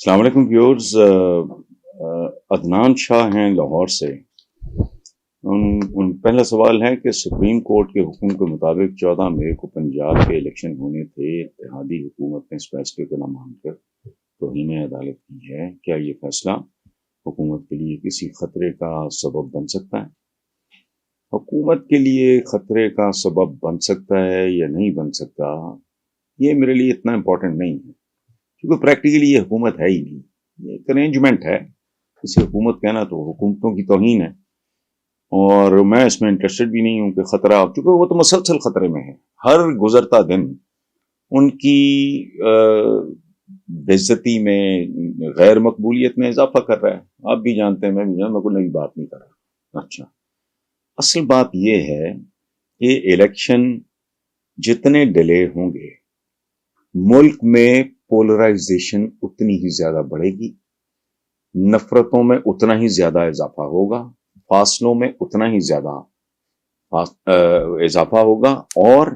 السلام علیکم ویورز. عدنان شاہ ہیں لاہور سے. پہلا سوال ہے کہ سپریم کورٹ کے حکم کے مطابق 14 مئی کو پنجاب کے الیکشن ہونے تھے. اتحادی حکومت نے اس فیصلے کو نہ مان کر توہین عدالت کی ہے. کیا یہ فیصلہ حکومت کے لیے کسی خطرے کا سبب بن سکتا ہے؟ حکومت کے لیے خطرے کا سبب بن سکتا ہے یا نہیں بن سکتا، یہ میرے لیے اتنا امپورٹنٹ نہیں ہے، کیونکہ پریکٹیکلی یہ حکومت ہے ہی نہیں. یہ ایک ارینجمنٹ ہے. اسے حکومت کہنا تو حکومتوں کی توہین ہے، اور میں اس میں انٹرسٹڈ بھی نہیں ہوں کہ خطرہ، کیونکہ وہ تو مسلسل خطرے میں ہے. ہر گزرتا دن ان کی بےعزتی میں، غیر مقبولیت میں اضافہ کر رہا ہے. آپ بھی جانتے ہیں، میں بھی جانتا ہوں، میں کوئی نئی بات نہیں کر رہا. اچھا، اصل بات یہ ہے کہ الیکشن جتنے ڈیلے ہوں گے، ملک میں پولرائزیشن اتنی ہی زیادہ بڑھے گی، نفرتوں میں اتنا ہی زیادہ اضافہ ہوگا، فاصلوں میں اتنا ہی زیادہ اضافہ ہوگا، اور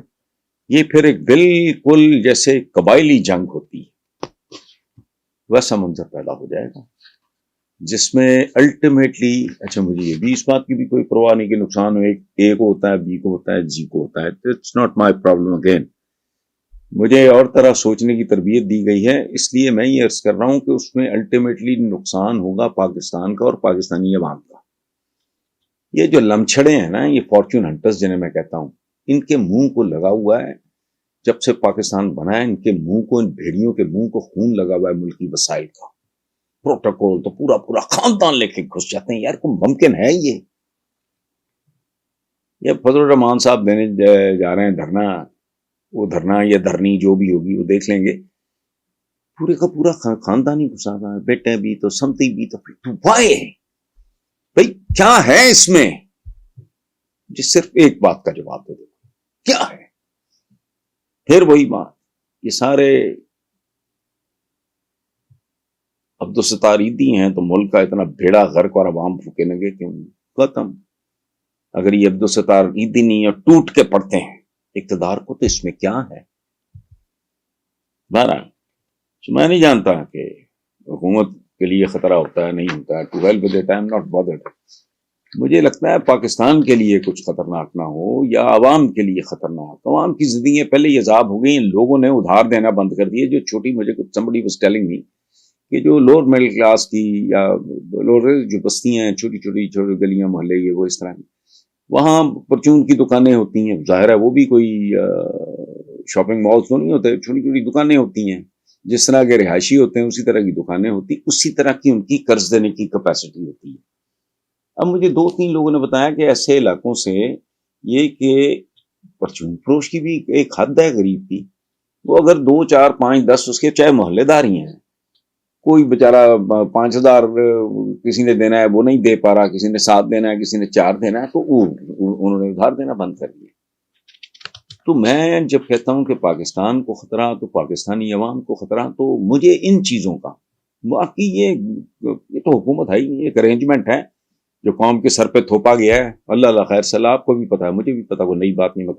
یہ پھر ایک بالکل جیسے قبائلی جنگ ہوتی ہے ویسا منظر پیدا ہو جائے گا، جس میں الٹیمیٹلی اچھا، مجھے یہ بھی اس بات کی بھی کوئی پرواہ نہیں کہ نقصان ہو، اے کو ہوتا ہے، بی کو ہوتا ہے، جی کو ہوتا ہے. It's not my problem. Again مجھے اور طرح سوچنے کی تربیت دی گئی ہے، اس لیے میں یہ عرض کر رہا ہوں کہ اس میں الٹیمیٹلی نقصان ہوگا پاکستان کا اور پاکستانی عوام کا. یہ جو لمچھڑے ہیں نا، یہ فارچون ہنٹرز جنہیں میں کہتا ہوں، ان کے منہ کو لگا ہوا ہے، جب سے پاکستان بنا ہے ان کے منہ کو، ان بھیڑیوں کے منہ کو خون لگا ہوا ہے ملکی وسائل کا. پروٹوکول تو پورا پورا خاندان لے کے گھس جاتے ہیں. یار کوئی ممکن ہے یہ فضل الرحمان صاحب دینے جا رہے ہیں دھرنا، وہ دھرنا یا دھرنی جو بھی ہوگی وہ دیکھ لیں گے، پورے کا پورا خاندان ہی گھسا ہوا ہے، بیٹے بھی تو سمتی بھی تو وائے بھائی کیا ہے اس میں؟ جس صرف ایک بات کا جواب دے دو، کیا ہے؟ پھر وہی بات، یہ سارے عبدالستار عیدی ہیں تو ملک کا اتنا بھیڑا غرق اور عوام پھوکے لگے کہ ختم. اگر یہ عبدالستار عیدی نہیں اور ٹوٹ کے پڑتے ہیں اقتدار کو، تو اس میں کیا ہے؟ بہرحال میں نہیں جانتا کہ حکومت کے لیے خطرہ ہوتا ہے نہیں ہوتا ہے. To hell with it, I am not bothered. مجھے لگتا ہے پاکستان کے لیے کچھ خطرناک نہ ہو یا عوام کے لیے خطرناک. عوام کی زندگیاں پہلے ہی عذاب ہو گئی ہیں، لوگوں نے ادھار دینا بند کر دیے. جو چھوٹی، مجھے کچھ somebody was telling me کہ جو لوور مڈل کلاس کی یا لوور جو بستیاں ہیں، چھوٹی چھوٹی گلیاں محلے، یہ وہ اس طرح کی، وہاں پرچون کی دکانیں ہوتی ہیں. ظاہر ہے وہ بھی کوئی شاپنگ مالز تو نہیں ہوتے، چھوٹی چھوٹی دکانیں ہوتی ہیں. جس طرح کے رہائشی ہوتے ہیں اسی طرح کی دکانیں ہوتی، اسی طرح کی ان کی قرض دینے کی کیپیسٹی ہوتی ہے. اب مجھے 2-3 لوگوں نے بتایا کہ ایسے علاقوں سے یہ کہ پرچون فروش کی بھی ایک حد ہے غریب کی، وہ اگر 2 4 5 10 اس کے چاہے محلے دار ہی ہیں، کوئی بیچارہ 5,000 کسی نے دینا ہے وہ نہیں دے پا رہا، کسی نے 7 دینا ہے، کسی نے 4 دینا ہے، تو انہوں نے ادھار دینا بند کر دیا. تو میں جب کہتا ہوں کہ پاکستان کو خطرہ، تو پاکستانی عوام کو خطرہ، تو مجھے ان چیزوں کا، باقی یہ تو حکومت ہے ہی، ایک ارینجمنٹ ہے جو قوم کے سر پہ تھوپا گیا ہے. اللہ خیر صلاح، آپ کو بھی پتا ہے، مجھے بھی پتا، وہ نئی بات نہیں میں